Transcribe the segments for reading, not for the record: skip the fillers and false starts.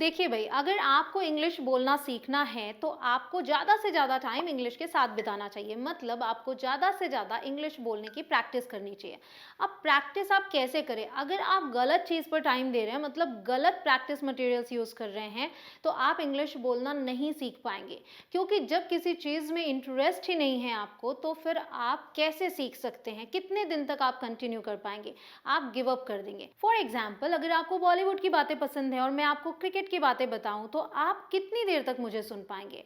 देखिए भाई, अगर आपको इंग्लिश बोलना सीखना है तो आपको ज़्यादा से ज़्यादा टाइम इंग्लिश के साथ बिताना चाहिए। मतलब आपको ज़्यादा से ज़्यादा इंग्लिश बोलने की प्रैक्टिस करनी चाहिए। अब प्रैक्टिस आप कैसे करें? अगर आप गलत चीज़ पर टाइम दे रहे हैं, मतलब गलत प्रैक्टिस मटेरियल्स यूज़ कर रहे हैं, तो आप इंग्लिश बोलना नहीं सीख पाएंगे। क्योंकि जब किसी चीज़ में इंटरेस्ट ही नहीं है आपको, तो फिर आप कैसे सीख सकते हैं? कितने दिन तक आप कंटिन्यू कर पाएंगे? आप गिव अप कर देंगे। फॉर एग्जाम्पल, अगर आपको बॉलीवुड की बातें पसंद है और मैं आपको क्रिकेट की बातें बताऊं, तो आप कितनी देर तक मुझे सुन पाएंगे?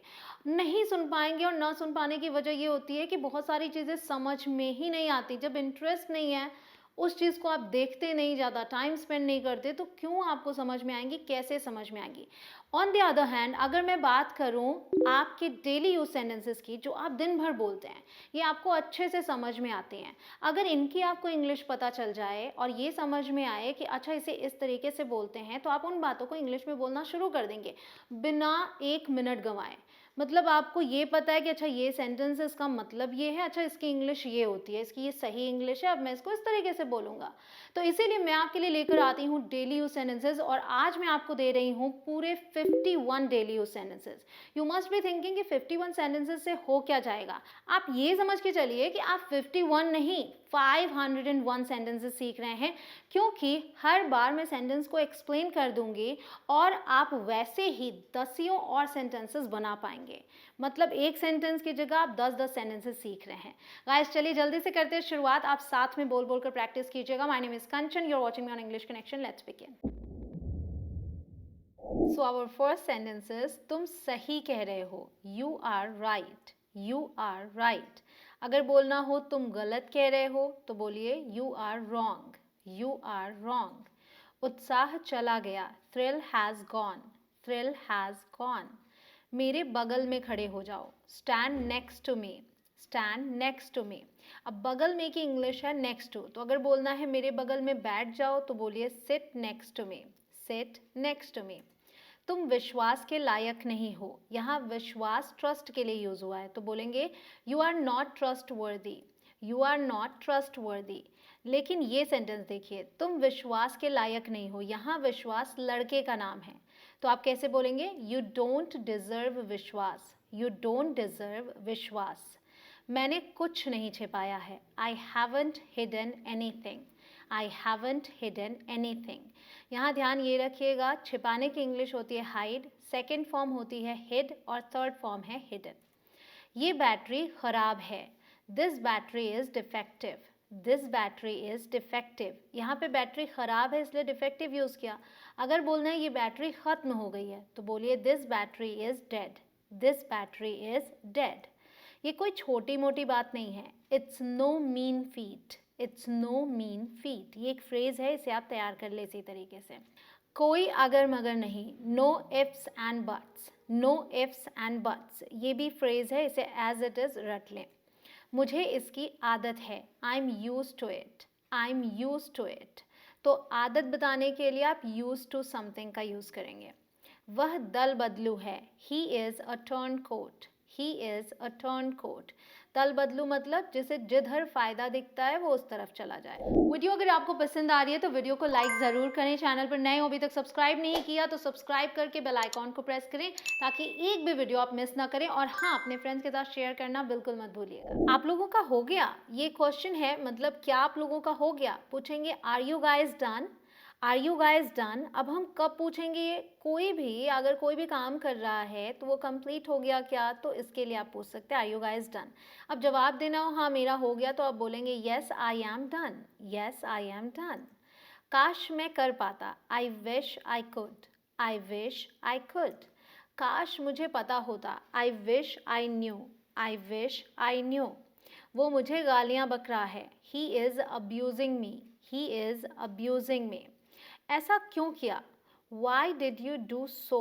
नहीं सुन पाएंगे। और ना सुन पाने की वजह ये होती है कि बहुत सारी चीज़ें समझ में ही नहीं आती। जब इंटरेस्ट नहीं है, उस चीज़ को आप देखते नहीं, ज़्यादा टाइम स्पेंड नहीं करते, तो क्यों आपको समझ में आएंगी? कैसे समझ में आएंगी? ऑन द अदर हैंड, अगर मैं बात करूं आपके डेली यूज सेंटेंसेस की, जो आप दिन भर बोलते हैं, ये आपको अच्छे से समझ में आते हैं। अगर इनकी आपको इंग्लिश पता चल जाए और ये समझ में आए कि अच्छा इसे इस तरीके से बोलते हैं, तो आप उन बातों को इंग्लिश में बोलना शुरू कर देंगे बिना 1 मिनट गंवाए। मतलब आपको ये पता है कि अच्छा ये सेंटेंस इसका मतलब ये है, अच्छा इसकी इंग्लिश ये होती है, इसकी ये सही इंग्लिश है, अब मैं इसको इस तरीके से बोलूँगा। तो इसीलिए मैं आपके लिए लेकर आती हूँ डेली यूज सेंटेंसेस, और आज मैं आपको दे रही हूँ पूरे 51 daily use sentences. You must be thinking कि 51 सेंटेंसेस से हो क्या जाएगा। आप ये समझ के चलिए कि आप 51 नहीं, 501 सेंटेंसेस सीख रहे हैं, क्योंकि हर बार मैं सेंटेंस को एक्सप्लेन कर दूंगी और आप वैसे ही दसियों और सेंटेंसेस बना पाएंगे। मतलब एक सेंटेंस की जगह आप 10-10 सेंटेंसेस सीख रहे हैं। गाइस, चलिए जल्दी से करते हैं शुरुआत। आप साथ में बोल बोल कर प्रैक्टिस कीजिएगा। My name is Kanchan, you are watching me on English Connection. Let's begin. So our first sentence is, तुम सही कह रहे हो। You are right. You are right. अगर बोलना हो तुम गलत कह रहे हो, तो बोलिए you are wrong. You are wrong. उत्साह चला गया। Thrill has gone. Thrill has gone. मेरे बगल में खड़े हो जाओ। Stand next to me. Stand next to me. अब बगल में की इंग्लिश है नेक्स्ट टू, तो अगर बोलना है मेरे बगल में बैठ जाओ, तो बोलिए sit next to me. Sit next to me. तुम विश्वास के लायक नहीं हो। यहाँ विश्वास ट्रस्ट के लिए यूज हुआ है, तो बोलेंगे यू आर नॉट ट्रस्ट वर्दी। यू आर नॉट ट्रस्ट वर्दी। लेकिन ये सेंटेंस देखिए, तुम विश्वास के लायक नहीं हो, यहाँ विश्वास लड़के का नाम है, तो आप कैसे बोलेंगे? यू डोंट डिजर्व विश्वास। यू डोंट डिजर्व विश्वास। मैंने कुछ नहीं छिपाया है। I haven't hidden anything. I haven't hidden anything. यहाँ ध्यान ये रखिएगा, छिपाने की इंग्लिश होती है हाइड, सेकेंड फॉर्म होती है हिड, और थर्ड फॉर्म है हिडन। ये बैटरी खराब है। This battery is defective. This battery is defective. यहाँ पे बैटरी खराब है इसलिए डिफेक्टिव यूज किया। अगर बोलना है ये बैटरी खत्म हो गई है, तो बोलिए this battery is dead. This battery is dead. ये कोई छोटी मोटी बात नहीं है। It's no mean feat. It's no mean feat. ये एक फ्रेज है, इसे आप तैयार कर ले इसी तरीके से। कोई अगर मगर नहीं। No ifs and buts. No ifs and buts, ये भी फ्रेज है, इसे एज इट इज रट लें। मुझे इसकी आदत है। I am use to it. I am use to it. तो आदत बताने के लिए आप यूज टू समथिंग का यूज करेंगे। वह दल बदलू है। He is a turncoat. He is a turncoat. दल बदलू मतलब जिसे जिधर फायदा दिखता है वो उस तरफ चला जाए। वीडियो अगर आपको पसंद आ रही है तो वीडियो को लाइक जरूर करें। चैनल पर नए हो, अभी तक सब्सक्राइब नहीं किया तो सब्सक्राइब करके बेल आइकॉन को प्रेस करें, ताकि एक भी वीडियो आप मिस ना करें। और हाँ, अपने फ्रेंड्स के साथ शेयर करना बिल्कुल मत भूलिएगा। आप लोगों का हो गया? ये क्वेश्चन है, मतलब क्या आप लोगों का हो गया? पूछेंगे are you guys done. Are you guys done. अब हम कब पूछेंगे ये? कोई भी अगर कोई भी काम कर रहा है तो वो कंप्लीट हो गया क्या, तो इसके लिए आप पूछ सकते हैं आर यू गाइज डन। अब जवाब देना हो हाँ मेरा हो गया, तो आप बोलेंगे yes I am done. Yes I am done. काश मैं कर पाता। I wish I could. I wish I could. काश मुझे पता होता। I wish I knew. I wish I knew. वो मुझे गालियां बक रहा है। He is abusing me. He is abusing me. ऐसा क्यों किया? Why did you do so.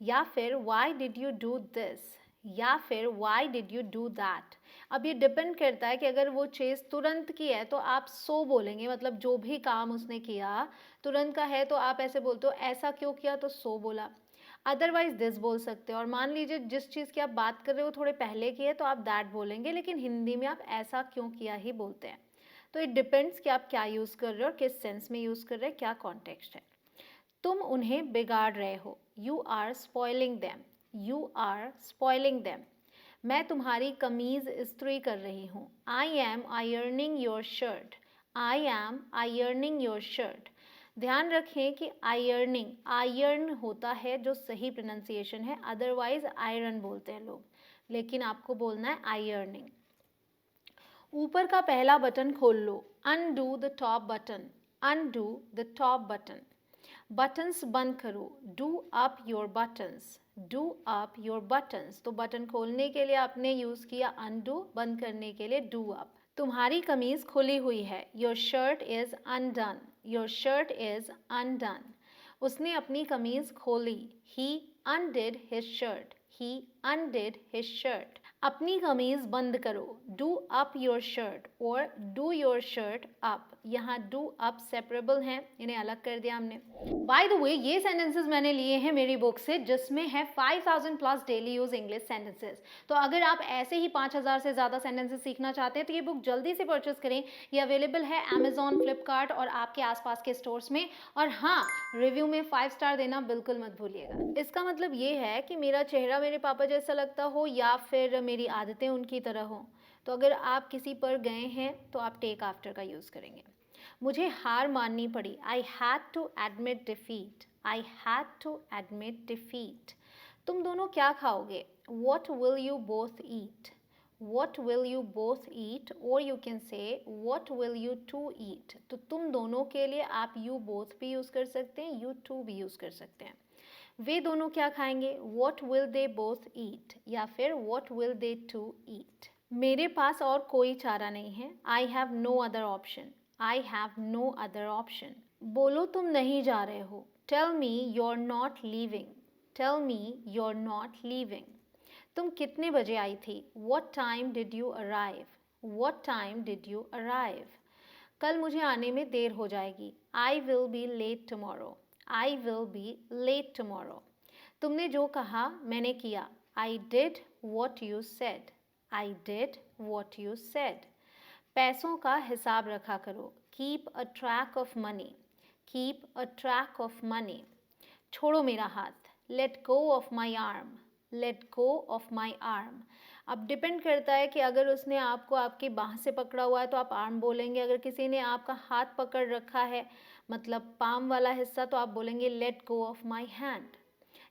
या फिर why did you do this. या फिर why did you do that. अब ये डिपेंड करता है कि अगर वो चीज़ तुरंत की है तो आप सो बोलेंगे, मतलब जो भी काम उसने किया तुरंत का है तो आप ऐसे बोलते हो ऐसा क्यों किया, तो सो बोला। अदरवाइज दिस बोल सकते हो। और मान लीजिए जिस चीज़ की आप बात कर रहे हो थोड़े पहले की है तो आप दैट बोलेंगे, लेकिन हिंदी में आप ऐसा क्यों किया ही बोलते हैं। तो इट डिपेंड्स कि आप क्या यूज़ कर रहे हो और किस सेंस में यूज़ कर रहे हैं, क्या कॉन्टेक्स्ट है। तुम उन्हें बिगाड़ रहे हो। You are spoiling them, you are spoiling them. मैं तुम्हारी कमीज़ इस्त्री कर रही हूँ, I am ironing your shirt, I am ironing your shirt. ध्यान रखें कि आयरनिंग, आयरन होता है जो सही प्रोनाउंसिएशन है, अदरवाइज आयरन बोलते हैं लोग, लेकिन आपको बोलना है आयरनिंग। ऊपर का पहला बटन खोल लो, undo the top button, undo the top button. Buttons बंद करो, do up your buttons, do up your buttons. तो बटन खोलने के लिए आपने यूज़ किया अनडू, बंद करने के लिए डू अप। तुम्हारी कमीज खुली हुई है, your shirt is undone, your shirt is undone. उसने अपनी कमीज खोली, ही अनडिड हिज शर्ट, ही अनडिड हिज शर्ट। अपनी कमीज बंद करो, डू अप योर शर्ट और डू योर शर्ट अप। यहाँ डू अप सेपरेबल हैं, इन्हें अलग कर दिया हमने। बाय द वे, ये सेंटेंसेस मैंने लिए हैं मेरी बुक से, जिसमें है 5000 plus daily use English sentences. तो अगर आप ऐसे ही 5000 से ज़्यादा सेंटेंसेस सीखना चाहते हैं तो ये बुक जल्दी से परचेस करें। ये अवेलेबल है अमेजॉन, फ्लिपकार्ट और आपके आसपास के स्टोर्स में। और हाँ, रिव्यू में 5 स्टार देना बिल्कुल मत भूलिएगा। इसका मतलब ये है कि मेरा चेहरा मेरे पापा जैसा लगता हो या फिर मेरी आदतें उनकी तरह हो। तो अगर आप किसी पर गए हैं तो आप टेक आफ्टर का यूज़ करेंगे। मुझे हार माननी पड़ी, I had to admit defeat, I had to admit defeat. तुम दोनों क्या खाओगे, what will you both eat, what will you both eat, और you can say what will you two eat. तो तुम दोनों के लिए आप यू बोथ भी यूज़ कर सकते हैं, यू टू भी यूज़ कर सकते हैं। वे दोनों क्या खाएंगे, what will they both eat, या फिर what will they two eat. मेरे पास और कोई चारा नहीं है, I have no other option, I have no other option. बोलो तुम नहीं जा रहे हो, tell me you're not leaving, tell me you're not leaving. तुम कितने बजे आई थी, what time did you arrive, what time did you arrive। कल मुझे आने में देर हो जाएगी, I will be late tomorrow, I will be late tomorrow। तुमने जो कहा मैंने किया, I did what you said, I did what you said। पैसों का हिसाब रखा करो, keep a track of money, keep a track of money। छोड़ो मेरा हाथ, let go of my arm, let go of my arm। अब डिपेंड करता है कि अगर उसने आपको आपकी बाह से पकड़ा हुआ है तो आप आर्म बोलेंगे, अगर किसी ने आपका हाथ पकड़ रखा है मतलब पाम वाला हिस्सा तो आप बोलेंगे let go of my hand.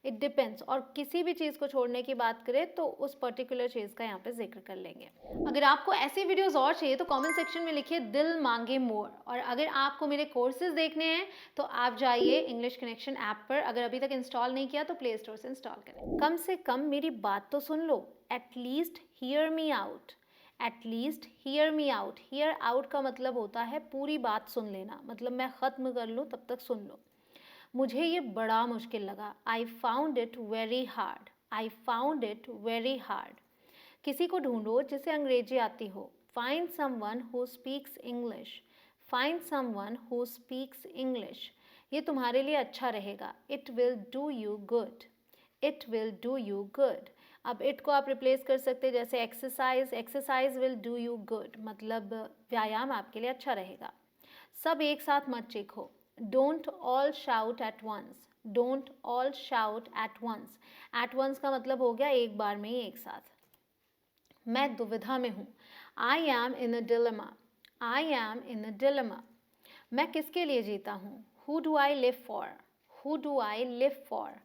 It depends. और किसी भी चीज़ को छोड़ने की बात करें तो उस पर्टिकुलर चीज़ का यहाँ पे जिक्र कर लेंगे। अगर आपको ऐसे वीडियोस और चाहिए तो कमेंट सेक्शन में लिखिए दिल मांगे मोर। और अगर आपको मेरे कोर्सेज देखने हैं तो आप जाइए इंग्लिश कनेक्शन ऐप पर, अगर अभी तक इंस्टॉल नहीं किया तो प्ले स्टोर से इंस्टॉल करें। कम से कम मेरी बात तो सुन लो, at least hear me out, at least hear me out. Hear out का मतलब होता है पूरी बात सुन लेना, मतलब मैं ख़त्म कर लूँ तब तक सुन लो। मुझे ये बड़ा मुश्किल लगा, I found it very hard, I found it very hard. किसी को ढूंढो जिसे अंग्रेजी आती हो, find someone who speaks English, find someone who speaks English. ये तुम्हारे लिए अच्छा रहेगा, it will do you good, it will do you good. अब इट को आप रिप्लेस कर सकते हैं जैसे exercise, exercise will do you good, मतलब व्यायाम आपके लिए अच्छा रहेगा। सब एक साथ मत चीखो, don't all shout at once, don't all shout at once. At once का मतलब हो गया एक बार में ही, एक साथ। मैं दुविधा में हूँ, I am in a dilemma, I am in a dilemma. मैं किसके लिए जीता हूँ, who do I live for, who do I live for.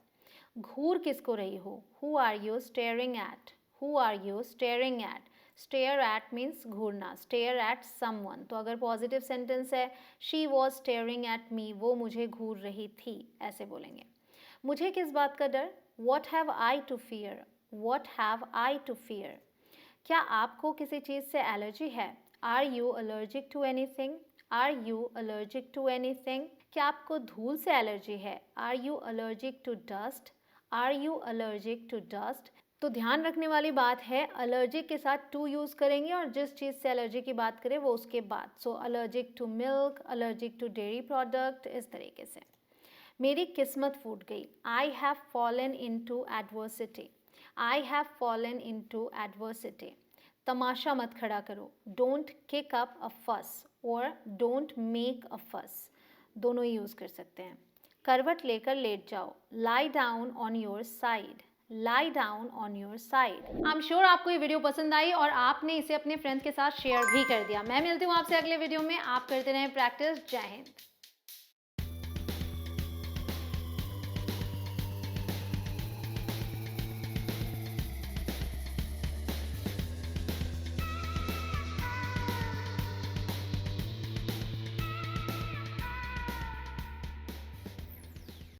घूर किसको रही हो, who are you staring at, who are you staring at. Stare at means घूरना, स्टेयर एट समवन। तो अगर पॉजिटिव सेंटेंस है, she was staring at me, वो मुझे घूर रही थी, ऐसे बोलेंगे। मुझे किस बात का डर, what have I to fear, what have I to fear. क्या आपको किसी चीज़ से एलर्जी है, are you allergic to anything, are you allergic to anything. क्या आपको धूल से एलर्जी है, are you allergic to dust, are you allergic to dust. तो ध्यान रखने वाली बात है, अलर्जिक के साथ टू यूज़ करेंगे और जिस चीज़ से एलर्जी की बात करें वो उसके बाद। So allergic to milk, allergic to dairy product, इस तरीके से। मेरी किस्मत फूट गई, I have fallen into adversity, I have fallen into adversity. तमाशा मत खड़ा करो, डोंट किक अप अ फस और डोंट मेक अ फस, दोनों ही यूज़ कर सकते हैं। करवट लेकर लेट जाओ, lie down on your side, lie down on your side. I am sure आपको ये वीडियो पसंद आई और आपने इसे अपने फ्रेंड्स के साथ शेयर भी कर दिया। मैं मिलती हूँ आपसे अगले वीडियो में। आप करते रहें प्रैक्टिस। जय हिंद।